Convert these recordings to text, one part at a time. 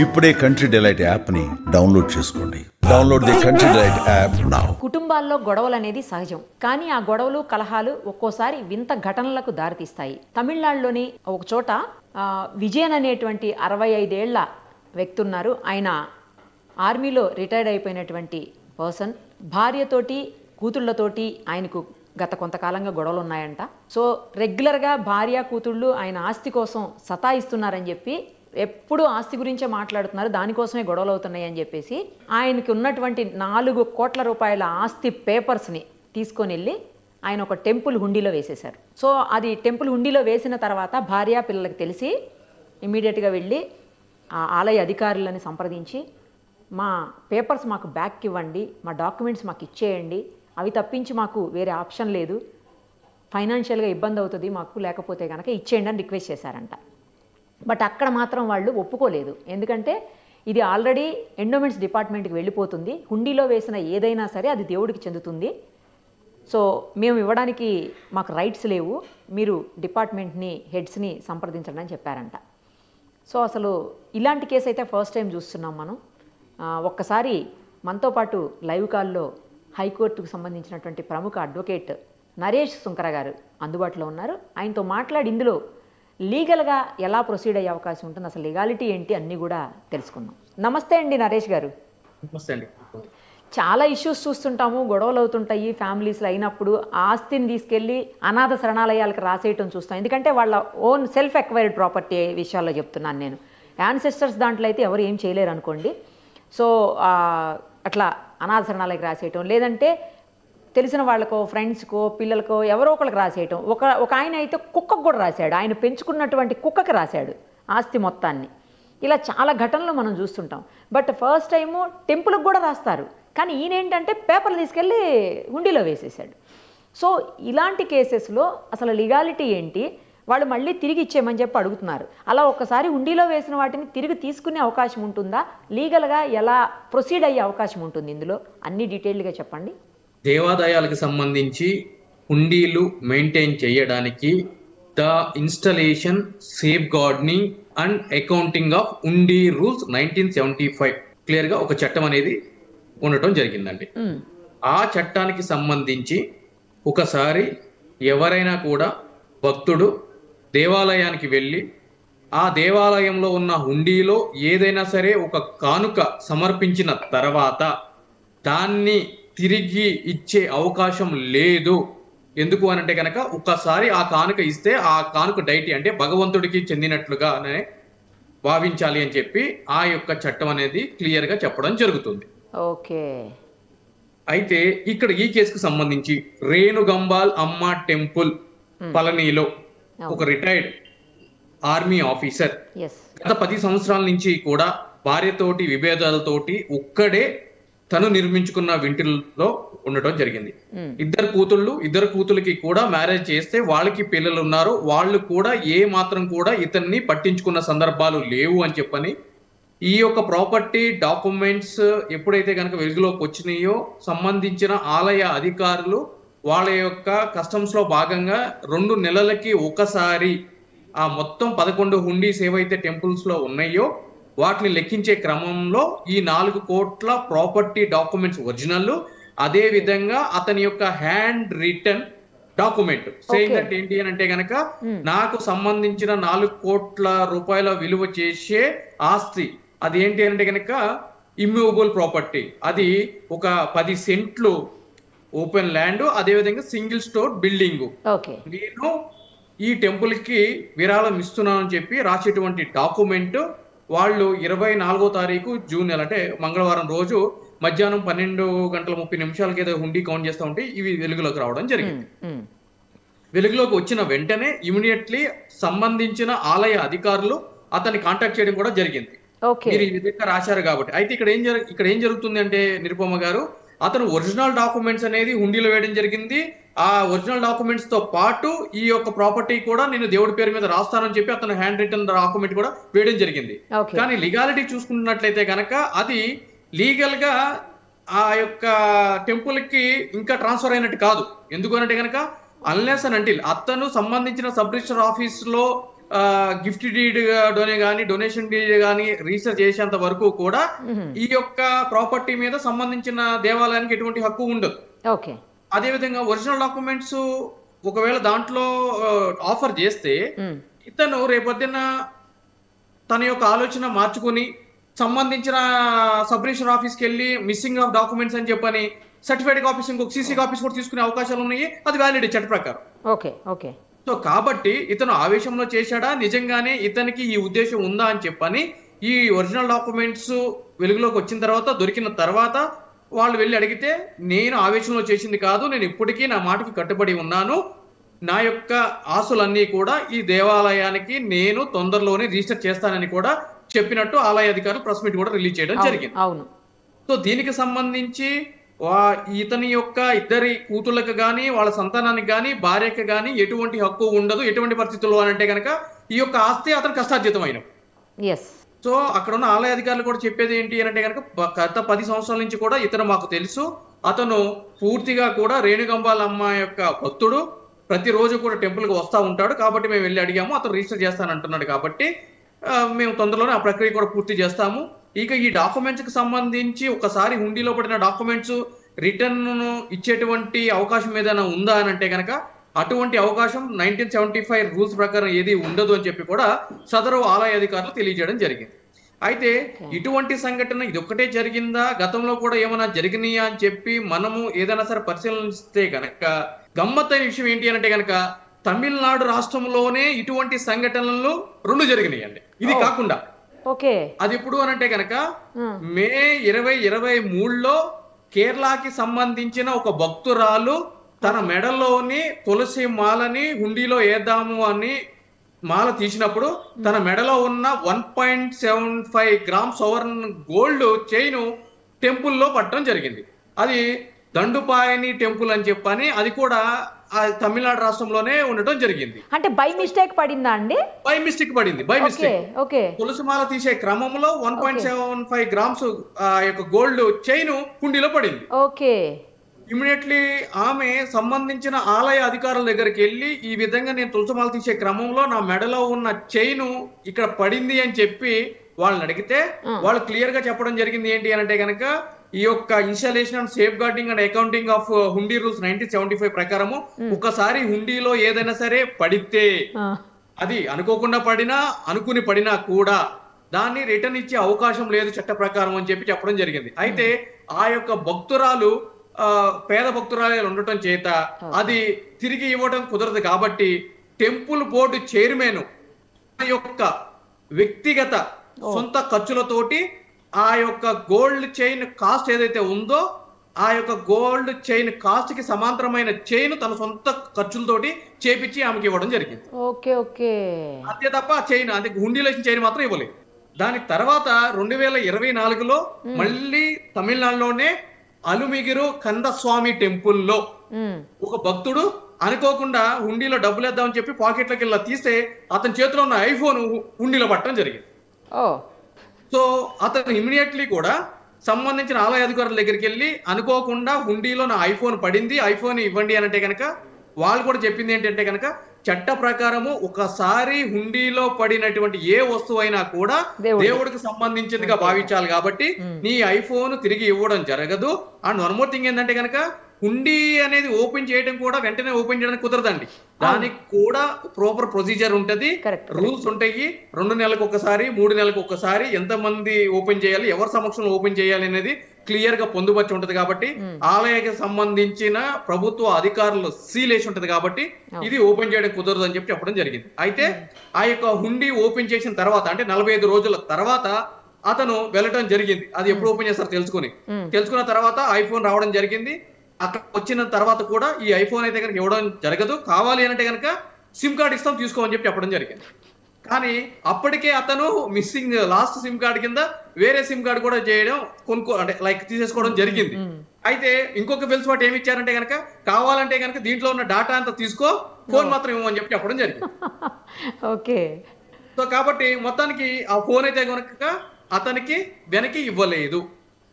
ఇప్పుడే country delight app ని download చేసుకోండి. Download the country delight app now. కుటుంబాల్లో గొడవలు అనేది సహజం, కానీ ఆ గొడవలు కలహాలు ఒక్కోసారి వింత ఘటనలకు దారితీస్తాయి. తమిళనాడులోని ఒక చోట విజయన్ అనేటువంటి 65 ఏళ్ల వ్యక్తి ఉన్నారు. ఆయన ఆర్మీలో రిటైర్డ్ అయిపోయినటువంటి పర్సన్. భార్యతోటి కూతుళ్లతోటి ఆయనకు గత కొంతకాలంగా గొడవలు ఉన్నాయంట. సో రెగ్యులర్గా భార్య కూతుళ్ళు ఆయన ఆస్తి కోసం సతాయిస్తున్నారని చెప్పి ఎప్పుడు ఆస్తి గురించే మాట్లాడుతున్నారు, దానికోసమే గొడవలు అవుతున్నాయి అని చెప్పేసి ఆయనకి ఉన్నటువంటి 4 కోట్ల రూపాయల ఆస్తి పేపర్స్ని తీసుకొని వెళ్ళి ఆయన ఒక టెంపుల్ హుండీలో వేసేశారు. సో అది టెంపుల్ హుండీలో వేసిన తర్వాత భార్య పిల్లలకి తెలిసి ఇమీడియట్గా వెళ్ళి ఆ ఆలయ అధికారులని సంప్రదించి మా పేపర్స్ మాకు బ్యాక్ ఇవ్వండి, మా డాక్యుమెంట్స్ మాకు ఇచ్చేయండి, అవి తప్పించి మాకు వేరే ఆప్షన్ లేదు, ఫైనాన్షియల్గా ఇబ్బంది అవుతుంది మాకు, లేకపోతే కనుక ఇచ్చేయండి అని రిక్వెస్ట్ చేశారంట. బట్ అక్కడ మాత్రం వాళ్ళు ఒప్పుకోలేదు. ఎందుకంటే ఇది ఆల్రెడీ ఎండోమెంట్స్ డిపార్ట్మెంట్కి వెళ్ళిపోతుంది, హుండీలో వేసిన ఏదైనా సరే అది దేవుడికి చెందుతుంది, సో మేము ఇవ్వడానికి మాకు రైట్స్ లేవు, మీరు డిపార్ట్మెంట్ని హెడ్స్ని సంప్రదించండి అని చెప్పారంట. సో అసలు ఇలాంటి కేసు అయితే ఫస్ట్ టైం చూస్తున్నాం మనం. ఒక్కసారి మనతో పాటు లైవ్ కాల్లో హైకోర్టుకు సంబంధించినటువంటి ప్రముఖ అడ్వకేట్ నరేష్ సుంకర గారు అందుబాటులో ఉన్నారు. ఆయనతో మాట్లాడి ఇందులో లీగల్గా ఎలా ప్రొసీడ్ అయ్యే అవకాశం ఉంటుంది, అసలు లీగాలిటీ ఏంటి అన్నీ కూడా తెలుసుకుందాం. నమస్తే అండి నరేష్ గారు. నమస్తే అండి. చాలా ఇష్యూస్ చూస్తుంటాము, గొడవలు అవుతుంటాయి ఫ్యామిలీస్లో అయినప్పుడు. ఆస్తిని తీసుకెళ్ళి అనాథ శరణాలయాలకు రాసేయటం చూస్తాం, ఎందుకంటే వాళ్ళ ఓన్ సెల్ఫ్ ఎక్వైర్డ్ ప్రాపర్టీ విషయాల్లో చెప్తున్నాను నేను. యాన్సెస్టర్స్ దాంట్లో అయితే ఎవరు ఏం చేయలేరు అనుకోండి. సో అట్లా అనాథ శరణాలయాలకు రాసేయటం, లేదంటే తెలిసిన వాళ్ళకో ఫ్రెండ్స్కో పిల్లలకో ఎవరో ఒకళ్ళకి రాసేయటం. ఒక ఆయన అయితే కుక్కకు కూడా రాశాడు, ఆయన పెంచుకున్నటువంటి కుక్కకి రాశాడు ఆస్తి మొత్తాన్ని. ఇలా చాలా ఘటనలు మనం చూస్తుంటాం. బట్ ఫస్ట్ టైము టెంపుల్కి కూడా రాస్తారు, కానీ ఈయన ఏంటంటే పేపర్లు తీసుకెళ్ళి హుండీలో వేసేసాడు. సో ఇలాంటి కేసెస్లో అసలు లీగాలిటీ ఏంటి, వాళ్ళు మళ్ళీ తిరిగి ఇచ్చేయమని చెప్పి అడుగుతున్నారు. అలా ఒక్కసారి హుండీలో వేసిన వాటిని తిరిగి తీసుకునే అవకాశం ఉంటుందా, లీగల్గా ఎలా ప్రొసీడ్ అయ్యే అవకాశం ఉంటుంది, ఇందులో అన్ని డీటెయిల్డ్గా చెప్పండి. దేవాదాయాలకు సంబంధించి హుండీలు మెయింటైన్ చేయడానికి the installation, safe gardening and accounting of hundi rules 1975 క్లియర్గా ఒక చట్టం అనేది ఉండటం జరిగిందండి. ఆ చట్టానికి సంబంధించి ఒకసారి ఎవరైనా కూడా భక్తుడు దేవాలయానికి వెళ్ళి ఆ దేవాలయంలో ఉన్న హుండీలో ఏదైనా సరే ఒక కానుక సమర్పించిన తర్వాత దాన్ని తిరిగి ఇచ్చే అవకాశం లేదు. ఎందుకు అనంటే కనుక ఒక్కసారి ఆ కానుక ఇస్తే ఆ కానుక డైటీ అంటే భగవంతుడికి చెందినట్లుగానే భావించాలి అని చెప్పి ఆ యొక్క చట్టం అనేది క్లియర్గా చెప్పడం జరుగుతుంది. ఓకే. అయితే ఇక్కడ ఈ కేసుకు సంబంధించి రేణుగంబాల్ అమ్మ టెంపుల్ పళనిలో ఒక రిటైర్డ్ ఆర్మీ ఆఫీసర్ గత 10 సంవత్సరాల నుంచి కూడా భార్యతోటి విభేదాలతోటి ఒక్కడే తను నిర్మించుకున్న ఇంటిలో ఉండటం జరిగింది. ఇద్దరు కూతుళ్ళకి కూడా మ్యారేజ్ చేస్తే వాళ్ళకి పిల్లలు ఉన్నారు, వాళ్ళు కూడా ఏ మాత్రం కూడా ఇతన్ని పట్టించుకున్న సందర్భాలు లేవు అని చెప్పని ఈ యొక్క ప్రాపర్టీ డాక్యుమెంట్స్ ఎప్పుడైతే కనుక వెలుగులోకి వచ్చినాయో సంబంధించిన ఆలయ అధికారులు వాళ్ళ యొక్క కస్టమ్స్ లో భాగంగా 2 నెలలకి ఒకసారి ఆ మొత్తం 11 హుండీస్ ఏవైతే టెంపుల్స్ లో ఉన్నాయో వాటిని లెక్కించే క్రమంలో ఈ 4 కోట్ల ప్రాపర్టీ డాక్యుమెంట్స్ ఒరిజినల్, అదే విధంగా అతని యొక్క hand written document saying that ఏంటి అని అంటే గనక నాకు సంబంధించిన 4 కోట్ల రూపాయల విలువ చేసే ఆస్తి అది ఏంటి అంటే గనక ఇమ్మూవబుల్ ప్రాపర్టీ, అది ఒక 10 సెంట్లు ఓపెన్ ల్యాండ్, అదే విధంగా సింగిల్ స్టోర్ బిల్డింగ్. నేను ఈ టెంపుల్ కి విరాళం ఇస్తున్నానని చెప్పి రాసేటువంటి డాక్యుమెంట్ వాళ్ళు 24వ తారీఖు జూన్ నెల అంటే మంగళవారం రోజు మధ్యాహ్నం 12:30 ఏదో హుండీ కౌంట్ చేస్తూ ఉంటే ఇవి వెలుగులోకి రావడం జరిగింది. వెలుగులోకి వచ్చిన వెంటనే ఇమీడియట్లీ సంబంధించిన ఆలయ అధికారులు అతన్ని కాంటాక్ట్ చేయడం కూడా జరిగింది. మీరు ఈ విధంగా రాశారు కాబట్టి. అయితే ఇక్కడ ఏం జరుగుతుంది అంటే నిరుపమ గారు, అతను ఒరిజినల్ డాక్యుమెంట్స్ అనేది హుండీలో వేయడం జరిగింది. ఆ ఒరిజినల్ డాక్యుమెంట్స్ తో పాటు ఈ యొక్క ప్రాపర్టీ కూడా నేను దేవుడి పేరు మీద రాస్తానని చెప్పి అతను హ్యాండ్ రిటర్న్ డాక్యుమెంట్ కూడా వేయడం జరిగింది. కానీ లీగాలిటీ చూసుకున్నట్లయితే కనుక అది లీగల్ గా ఆ యొక్క టెంపుల్ కి ఇంకా ట్రాన్స్ఫర్ అయినట్టు కాదు. ఎందుకు అంటే కనుక అన్లెస్ అండ్ అంటిల్ అతను సంబంధించిన సబ్ రిజిస్టర్ ఆఫీస్ లో గిఫ్ట్ డీడ్ కానీ డొనేషన్ డీడ్ కానీ రిజిస్టర్ చేసేంత వరకు కూడా ఈ యొక్క ప్రాపర్టీ మీద సంబంధించిన దేవాలయానికి ఎటువంటి హక్కు ఉండదు. ఓకే. అదేవిధంగా ఒరిజినల్ డాక్యుమెంట్స్ ఒకవేళ దాంట్లో ఆఫర్ చేస్తే ఇతను రేపొద్దున తన యొక్క ఆలోచన మార్చుకుని సంబంధించిన సబ్ రిజిస్టర్ ఆఫీస్కి వెళ్ళి మిస్సింగ్ ఆఫ్ డాక్యుమెంట్స్ అని చెప్పని సర్టిఫైడ్ కాపీస్ ఇంకొక సీసీ కాపీస్ కూడా తీసుకునే అవకాశాలు ఉన్నాయి. అది వ్యాలిడ్ చట్ట ప్రకారం. ఓకే. ఓకే. సో కాబట్టి ఇతను ఆవేశంలో చేశాడా, నిజంగానే ఇతనికి ఈ ఉద్దేశం ఉందా అని చెప్పని ఈ ఒరిజినల్ డాక్యుమెంట్స్ వెలుగులోకి వచ్చిన తర్వాత దొరికిన తర్వాత వాళ్ళు వెళ్ళి అడిగితే నేను ఆవేశంలో చేసింది కాదు, నేను ఇప్పటికీ నా మాటకి కట్టుబడి ఉన్నాను, నా యొక్క ఆస్తులన్నీ కూడా ఈ దేవాలయానికి నేను తొందరలోనే రిజిస్టర్ చేస్తానని కూడా చెప్పినట్టు ఆలయ అధికారులు ప్రెస్ మీట్ కూడా రిలీజ్ చేయడం జరిగింది. అవును. సో దీనికి సంబంధించి ఇతని యొక్క ఇద్దరి కూతుళ్ళకి కానీ వాళ్ళ సంతానానికి కానీ భార్యకి కానీ ఎటువంటి హక్కు ఉండదు. ఎటువంటి పరిస్థితుల్లో అంటే కనుక ఈ యొక్క ఆస్తి అతను కష్టార్జితమైన. సో అక్కడ ఉన్న ఆలయ అధికారులు కూడా చెప్పేది ఏంటి అంటే కనుక గత 10 సంవత్సరాల నుంచి కూడా ఇతను మాకు తెలుసు, అతను పూర్తిగా కూడా రేణుగంబాలమ్మ యొక్క భక్తుడు, ప్రతిరోజు కూడా టెంపుల్కి వస్తూ ఉంటాడు, కాబట్టి మేము వెళ్ళి అడిగాము, అతను రిజిస్టర్ చేస్తానంటున్నాడు, కాబట్టి మేము తొందరలోనే ఆ ప్రక్రియ కూడా పూర్తి చేస్తాము. ఇక ఈ డాక్యుమెంట్స్ కి సంబంధించి ఒకసారి హుండీలో పడిన డాక్యుమెంట్స్ రిటర్న్ ఇచ్చేటువంటి అవకాశం ఏదైనా ఉందా అని అంటే కనుక అటువంటి అవకాశం 1975 రూల్స్ ప్రకారం ఏది ఉండదు అని చెప్పి కూడా సదరు ఆలయ అధికారులు తెలియజేయడం జరిగింది. అయితే ఇటువంటి సంఘటన ఇది ఒక్కటే జరిగిందా, గతంలో కూడా ఏమైనా జరిగినాయా అని చెప్పి మనము ఏదైనా సరే పరిశీలిస్తే కనుక గమ్మత్తైన విషయం ఏంటి అంటే కనుక తమిళనాడు రాష్ట్రంలోనే ఇటువంటి సంఘటనలు 2 జరిగినాయండి. ఇది కాకుండా అది ఎప్పుడు అని అంటే కనుక మే 2023లో కేరళకి సంబంధించిన ఒక భక్తురాలు తన మెడలోని తులసి మాలని హుండీలో వేద్దాము అని మాల తీసినప్పుడు తన మెడలో ఉన్న 1.75 గ్రామ్ సవర్ణ గోల్డ్ చైన్ టెంపుల్లో పట్టడం జరిగింది. అది దండుపాయని టెంపుల్ అని చెప్పని అది కూడా తమిళనాడు రాష్ట్రంలోనే ఉండటం జరిగింది. అంటే బై మిస్టేక్ పడిందా అండి? బై మిస్టేక్ పడింది. బై మిస్టేక్ తులసిమాల తీసే క్రమంలో 1.75 గ్రామ్స్ యొక్క గోల్డ్ చైన్ హుండీలో పడింది. ఓకే. ఇమీడియట్లీ ఆమె సంబంధించిన ఆలయ అధికారుల దగ్గరికి వెళ్ళి ఈ విధంగా నేను తులసిమాల తీసే క్రమంలో నా మెడలో ఉన్న చైన్ ఇక్కడ పడింది అని చెప్పి వాళ్ళని అడిగితే వాళ్ళు క్లియర్ గా చెప్పడం జరిగింది ఏంటి అంటే కనుక ఈ యొక్క installation and safe guarding and accounting of hundi rules 1975 ప్రకారము ఒకసారి హుండీలో ఏదైనా సరే పడితే అది అనుకోకుండా పడినా అనుకుని పడినా కూడా దాన్ని రిటర్న్ ఇచ్చే అవకాశం లేదు చట్ట ప్రకారం అని చెప్పి చెప్పడం జరిగింది. అయితే ఆ యొక్క భక్తురాలు పేద భక్తురాలు ఉండటం చేత అది తిరిగి ఇవ్వడం కుదరదు కాబట్టి టెంపుల్ బోర్డు చైర్మన్ యొక్క వ్యక్తిగత సొంత ఖర్చులతోటి ఆ యొక్క గోల్డ్ చైన్ కాస్ట్ ఏదైతే ఉందో ఆ యొక్క గోల్డ్ చైన్ కాస్ట్ కి సమాంతరమైన చైన్ తన సొంత ఖర్చులతోటి చేపించి ఆమెకి ఇవ్వడం జరిగింది. అంతే తప్ప చైన్ అంటే హుండీలో చైన్ మాత్రం ఇవ్వలేదు. దాని తర్వాత 2024లో మళ్ళీ తమిళనాడులోనే అలుమిగిరు కందస్వామి టెంపుల్లో ఒక భక్తుడు అనుకోకుండా హుండీలో డబ్బులు వేద్దామని చెప్పి పాకెట్లోకి వెళ్ళి తీస్తే అతని చేతిలో ఉన్న ఐఫోన్ హుండీలో పట్టడం జరిగింది. సో అతను ఇమీడియట్లీ కూడా సంబంధించిన ఆలయ అధికారుల దగ్గరికి వెళ్ళి అనుకోకుండా హుండీలో నా ఐఫోన్ పడింది, ఐఫోన్ ఇవ్వండి అని అంటే కనుక వాళ్ళు కూడా చెప్పింది ఏంటంటే కనుక చట్ట ప్రకారము ఒకసారి హుండీలో పడినటువంటి ఏ వస్తువు అయినా కూడా దేవుడికి సంబంధించిందిగా భావించాలి కాబట్టి నీ ఐఫోన్ తిరిగి ఇవ్వడం జరగదు. అండ్ వన్ మోర్ థింగ్ ఏంటంటే కనుక హుండీ అనేది ఓపెన్ చేయడం కూడా వెంటనే ఓపెన్ చేయడానికి కుదరదండి. దానికి కూడా ప్రాపర్ ప్రొసీజర్ ఉంటది, రూల్స్ ఉంటాయి. 2 నెలలకు ఒకసారి 3 నెలలకు ఒకసారి ఎంత మంది ఓపెన్ చేయాలి, ఎవరి సమక్షంలో ఓపెన్ చేయాలి అనేది క్లియర్ గా పొందుపరిచి ఉంటది కాబట్టి ఆలయానికి సంబంధించిన ప్రభుత్వ అధికారులు సీలేసి ఉంటది కాబట్టి ఇది ఓపెన్ చేయడం కుదరదు అని చెప్పి చెప్పడం జరిగింది. అయితే ఆ యొక్క హుండీ ఓపెన్ చేసిన తర్వాత అంటే 45 రోజుల తర్వాత అతను వెళ్ళడం జరిగింది. అది ఎప్పుడు ఓపెన్ చేస్తారో తెలుసుకున్న తర్వాత ఐఫోన్ రావడం జరిగింది. అక్కడ వచ్చిన తర్వాత కూడా ఈ ఐఫోన్ అయితే కనుక ఇవ్వడం జరగదు, కావాలి అంటే కనుక సిమ్ కార్డ్ ఇస్తాం తీసుకోమని చెప్పి చెప్పడం జరిగింది. కానీ అప్పటికే అతను మిస్సింగ్ లాస్ట్ సిమ్ కార్డ్ కింద వేరే సిమ్ కార్డ్ కూడా చేయడం అంటే లైక్ తీసేసుకోవడం జరిగింది. అయితే ఇంకొక వెల్స్పాట్ ఏమి ఇచ్చారంటే కనుక కావాలంటే కనుక దీంట్లో ఉన్న డాటా అంతా తీసుకో, ఫోన్ మాత్రం ఇవ్వమని చెప్పి చెప్పడం జరిగింది. ఓకే. సో కాబట్టి మొత్తానికి ఆ ఫోన్ అయితే కనుక అతనికి వెనక్కి ఇవ్వలేదు.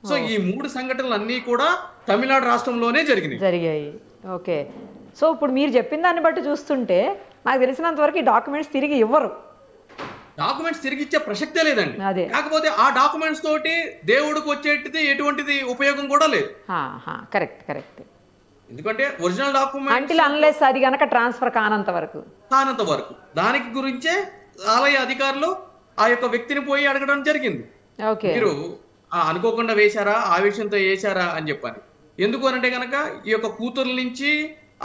సో ఈ 3 సంఘటనలు అన్నీ కూడా తమిళనాడు రాష్ట్రంలోనే జరిగాయి. ఓకే. సో ఇప్పుడు మీరు చెప్పిన దాన్ని బట్టి చూస్తుంటే నాకు తెలిసినంత వరకు ఈ డాక్యుమెంట్స్ తిరిగి ఇవ్వరు డాక్యుమెంట్స్ తిరిగి ఇచ్చే ప్రసక్తే లేదండి. అదే. కాకపోతే ఆ డాక్యుమెంట్స్ తోటి దేవుడికి వచ్చేటిది ఎటువంటిది ఉపయోగం కూడా లేదు. Correct correct. ఎందుకంటే ఒరిజినల్ డాక్యుమెంట్ అంటిల్ అన్లెస్ అది గనక ట్రాన్స్ఫర్ కానంత వరకు దానికి గురించే ఆలయ అధికారులు ఆ యొక్క వ్యక్తిని పోయి అడగడం జరిగింది. మీరు అనుకోకుండా వేశారా, ఆవేశంతో వేశారా అని చెప్పని. ఎందుకు అనంటే కనుక ఈ యొక్క కూతురు నుంచి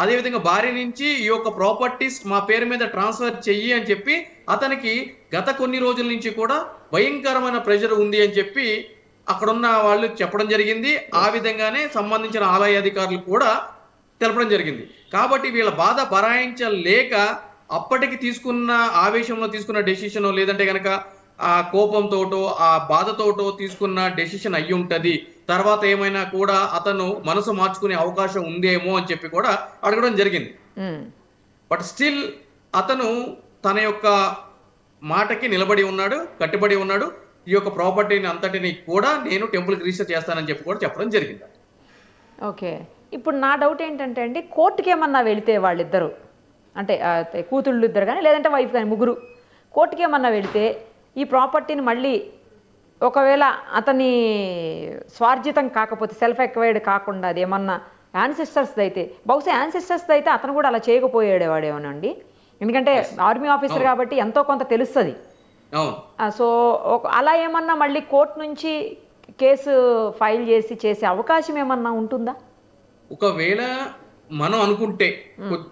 అదేవిధంగా భార్య నుంచి ఈ యొక్క ప్రాపర్టీస్ మా పేరు మీద ట్రాన్స్ఫర్ చెయ్యి అని చెప్పి అతనికి గత కొన్ని రోజుల నుంచి కూడా భయంకరమైన ప్రెషర్ ఉంది అని చెప్పి అక్కడున్న వాళ్ళు చెప్పడం జరిగింది. ఆ విధంగానే సంబంధించిన ఆలయ అధికారులు కూడా తెలపడం జరిగింది. కాబట్టి వీళ్ళ బాధ భరాయించలేక అప్పటికి తీసుకున్న ఆవేశంలో తీసుకున్న డెసిషన్, లేదంటే కనుక ఆ కోపంతోటో ఆ బాధతోటో తీసుకున్న డెసిషన్ అయ్యి ఉంటది. తర్వాత ఏమైనా కూడా అతను మనసు మార్చుకునే అవకాశం ఉందేమో అని చెప్పి కూడా అడగడం జరిగింది. బట్ స్టిల్ అతను తన యొక్క మాటకి నిలబడి ఉన్నాడు, కట్టుబడి ఉన్నాడు. ఈ యొక్క ప్రాపర్టీని అంతటిని కూడా నేను టెంపుల్కి రిజిస్టర్ చేస్తానని చెప్పి కూడా చెప్పడం జరిగింది. ఓకే. ఇప్పుడు నా డౌట్ ఏంటంటే అండి, కోర్టుకి ఏమన్నా వెళితే వాళ్ళిద్దరు, అంటే కూతుళ్ళు ఇద్దరు కానీ లేదంటే వైఫ్ కానీ ముగ్గురు కోర్టుకి ఏమన్నా వెళితే ఈ ప్రాపర్టీని మళ్ళీ ఒకవేళ అతని స్వార్జితం కాకపోతే, సెల్ఫ్ ఎక్వైర్డ్ కాకుండా అది ఏమన్నా యాన్సిస్టర్స్ది అయితే, బహుశా యాన్సిస్టర్స్ది అయితే అతను కూడా అలా చేయకపోయేవాడేమోనండి. ఎందుకంటే ఆర్మీ ఆఫీసర్ కాబట్టి ఎంతో కొంత తెలుస్తుంది. సో అలా ఏమన్నా మళ్ళీ కోర్టు నుంచి కేసు ఫైల్ చేసే అవకాశం ఏమన్నా ఉంటుందా? ఒకవేళ మనం అనుకుంటే,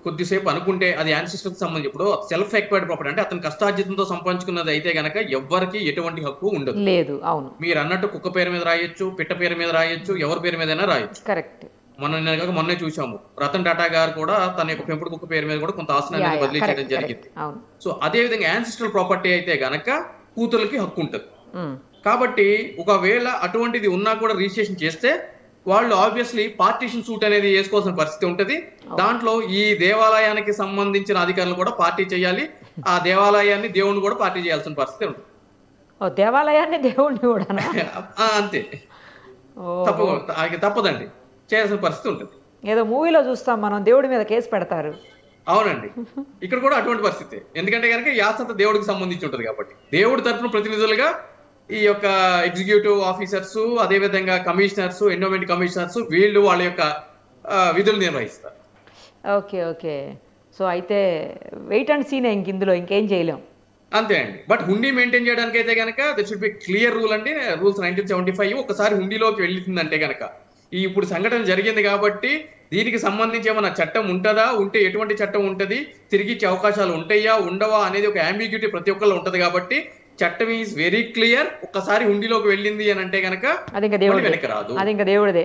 కొద్దిసేపు అనుకుంటే అది యాన్సిస్టర్కి సంబంధించి, ఇప్పుడు సెల్ఫ్ ఎక్వైర్డ్ ప్రాపర్టీ అంటే అతను కష్టార్జితంతో సంపాదించుకున్నది అయితే గనక ఎవ్వరికి ఎటువంటి హక్కు ఉండదు. లేదు. అవును. మీరు అన్నట్టు కుక్క పేరు మీద రాయొచ్చు, పిట్ట పేరు మీద రాయొచ్చు, ఎవరి పేరు మీదైనా రాయొచ్చు. కరెక్ట్. మొన్నే చూసాము, రతన్ టాటా గారు కూడా తన యొక్క పెంపుడు కుక్క పేరు మీద కూడా కొంత ఆస్తిని అనేది బదిలీ చేయడం జరిగింది. సో అదే విధంగా యాన్సిస్ట్రల్ ప్రాపర్టీ అయితే గనక కూతుర్లకి హక్కు ఉంటుంది. కాబట్టి ఒకవేళ అటువంటిది ఉన్నా కూడా రిజిస్ట్రేషన్ చేస్తే వాళ్ళు ఆబ్వియస్లీ పార్టీషన్ సూట్ అనేది వేసుకోవాల్సిన పరిస్థితి ఉంటుంది. దాంట్లో ఈ దేవాలయానికి సంబంధించిన అధికారులు కూడా పార్టీ చేయాలి, ఆ దేవాలయాన్ని దేవుణ్ణి కూడా పార్టీ చేయాల్సిన పరిస్థితి ఉంటుంది. దేవాలయాన్ని దేవుణ్ణి కూడా అంతే, తప్పదండి, చేయాల్సిన పరిస్థితి ఉంటుంది. ఏదో మూవీలో చూస్తాం మనం, దేవుడి మీద కేసు పెడతారు. అవునండి, ఇక్కడ కూడా అటువంటి పరిస్థితి. ఎందుకంటే కనుక ఈ ఆస్తి దేవుడికి సంబంధించి ఉంటుంది కాబట్టి దేవుడి తరఫున ప్రతినిధులుగా ఈ యొక్క ఎగ్జిక్యూటివ్ ఆఫీసర్స్, అదేవిధంగా కమిషనర్స్, ఎండోమెంట్ కమిషనర్స్, వీళ్ళు వాళ్ళ యొక్క విధులు నిర్వహిస్తారు. Okay okay. సో అయితే వెయిట్ అండ్ సీనే, ఇందులో ఇంకేం చేయలేం. అంతే అండి. బట్ హుండీ మెయింటైన్ చేయడానికి అయితే కనుక that should be clear rule అండి. రూల్స్ 1975 ఒకసారి హుండీలోకి వెళ్ళిందంటే కనుక, ఈ ఇప్పుడు సంఘటన జరిగింది కాబట్టి దీనికి సంబంధించి ఏమైనా చట్టం ఉంటుందా, ఉంటే ఎటువంటి చట్టం ఉంటుంది, తిరిగి ఇచ్చే అవకాశాలు ఉంటాయా ఉండవా అనేది ఒక అంబిగ్యూటీ ప్రతి ఒక్కళ్ళు ఉంటుంది. కాబట్టి చట్టం ఈజ్ వెరీ క్లియర్. ఒక్కసారి హుండీలోకి వెళ్ళింది అని అంటే కనుక వెనక్కి రాదు, అది ఇంకా దేవుడిదే.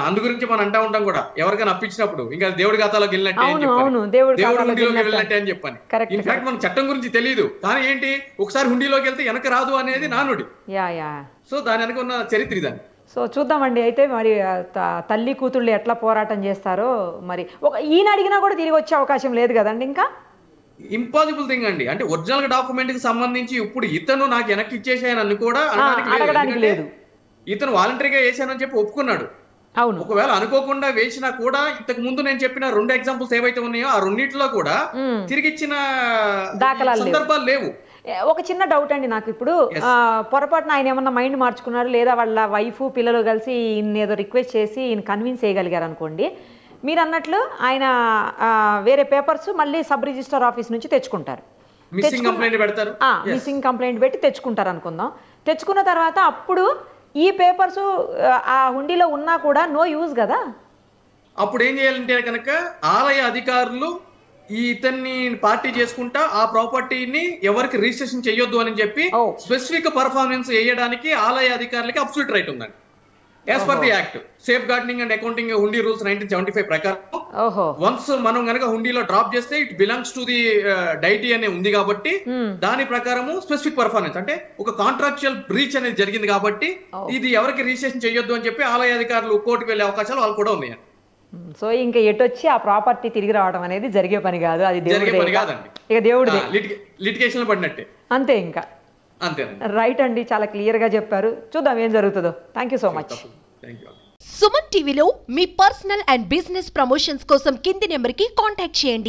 అందు గురించి మనం అంటా ఉంటాం కూడా, ఎవరికైనా అప్పించినప్పుడు ఇంకా దేవుడి ఖాతాలోకి వెళ్ళినట్టే, దేవుడి హుండీలోకి వెళ్ళినట్టే అని చెప్పని. ఇన్ఫాక్ట్ మనకు చట్టం గురించి తెలియదు, కానీ ఏంటి ఒకసారి హుండీలోకి వెళ్తే వెనక రాదు అనేది నానుడి. సో దాని వెనక ఉన్న చరిత్ర ఇదని. సో చూద్దామండి. అయితే మరి తల్లి కూతుళ్ళు ఎట్లా పోరాటం చేస్తారో మరి. ఈయన అడిగినా కూడా తిరిగి వచ్చే అవకాశం లేదు కదండి, ఇంకా ఇంపాసిబుల్ థింగ్ అండి. అంటే ఒరిజినల్ డాక్యుమెంట్ కి సంబంధించి ఇప్పుడు ఇతను నాకు వెనక్కి ఇచ్చేసాయని కూడా అడగడానికి లేదు. ఇతను వాలంటరీగా వేసానని చెప్పి ఒప్పుకున్నాడు. అవును. ఒకవేళ అనుకోకుండా వేసినా కూడా ఇంతకు ముందు నేను చెప్పిన 2 ఎగ్జాంపుల్స్ ఏవైతే ఉన్నాయో ఆ రెండిట్లో కూడా తిరిగి ఇచ్చిన సందర్భాలు లేవు. ఒక చిన్న డౌట్ అండి నాకు ఇప్పుడు, పొరపాటున ఆయన ఏమన్నా మైండ్ మార్చుకున్నారు, లేదా వాళ్ళ వైఫ్ పిల్లలు కలిసి ఈయన ఏదో రిక్వెస్ట్ చేసి ఈయన కన్విన్స్ చేయగలిగారు అనుకోండి, మీరు అన్నట్లు ఆయన వేరే పేపర్స్ మళ్ళీ సబ్ రిజిస్టర్ ఆఫీస్ నుంచి తెచ్చుకుంటారు, మిస్సింగ్ కంప్లైంట్ పెట్టి తెచ్చుకుంటారు అనుకుందాం. తెచ్చుకున్న తర్వాత అప్పుడు ఈ పేపర్స్ ఆ హుండీలో ఉన్నా కూడా నో యూజ్ కదా. అప్పుడు ఏం చేయాలంటే కనుక ఆలయ అధికారులు ఈ ఇతన్ని పార్టీ చేసుకుంటా ఆ ప్రాపర్టీని ఎవరికి రిజిస్ట్రేషన్ చేయొద్దు అని చెప్పి స్పెసిఫిక్ పర్ఫార్మెన్స్ వేయడానికి ఆలయ అధికారులకి అబ్సల్యూట్ రైట్ ఉందండి. As per the act safe gardening and accounting hundi rules 1975 ప్రకారం వన్స్ మనం గనక హుండీలో డ్రాప్ చేస్తే it belongs to the deity అనే ఉంది కాబట్టి దాని ప్రకారము స్పెసిఫిక్ పర్ఫార్మెన్స్ అంటే ఒక కాంట్రాక్చువల్ బ్రీచ్ అనేది జరిగింది కాబట్టి ఇది ఎవరికి రిజిస్ట్రేషన్ చేయొద్దు అని చెప్పి ఆలయ అధికారులు కోర్టుకు వెళ్లే అవకాశాలు వాళ్ళు కూడా ఉన్నాయి. సో ఇంకా ఎటొచ్చి ఆ ప్రాపర్టీ తిరిగి రావడం అనేది జరిగే పని కాదు, అది దేవుడిదే, లిటిగేషన్ పడినట్టే అంతే. ఇంకా అంతే. రైట్ అండి, చాలా క్లియర్ గా చెప్పారు. చూద్దాం ఏం జరుగుతుందో. Thank you so much. Suman టీవీలో మీ పర్సనల్ అండ్ బిజినెస్ ప్రమోషన్స్ కోసం కింది నెంబర్ కి కాంటాక్ట్ చేయండి.